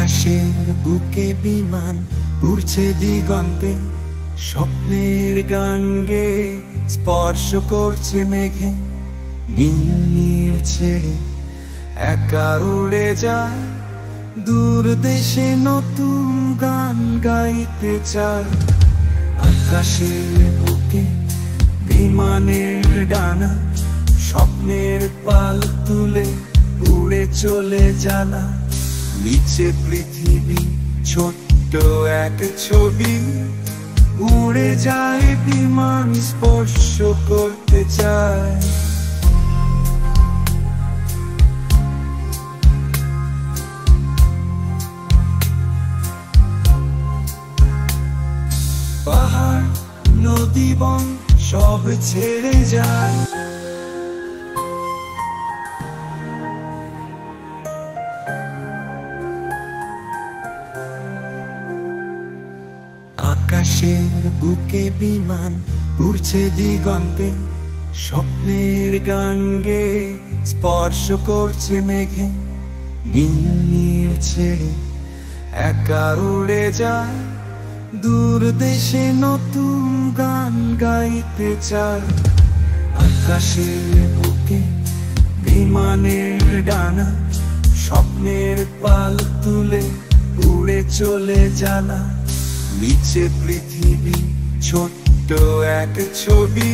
আকাশের বুকে বিমান উড়ছে দিগন্তে, স্বপ্নের গান গেয়ে স্পর্শ করছে মেঘে। নীল ছেড়ে একা উড়ে যায় দূর দেশে, নতুন গান গাইতে চায়। আকাশের বুকে বিমানের ডানা, স্বপ্নের পাল তুলে উড়ে চলে জানা। নিচে পৃথিবী ছোট্ট এক ছবি, উড়ে যায় বিমান স্পর্শ করতে চায়। পাহাড় নদী বন সব ছেড়ে যায়, আকাশের বুকে বিমান উড়ছে দিগন্তে, স্বপ্নের গান গেয়ে স্পর্শ করছে মেঘে। নীল ছেড়ে একা উড়ে যায় দূর দেশে, নতুন গান গাইতে চায়। আকাশের বুকে বিমানের ডানা, স্বপ্নের পাল তুলে উড়ে চলে জানা। নিচে পৃথিবী ছোট্ট এক ছবি,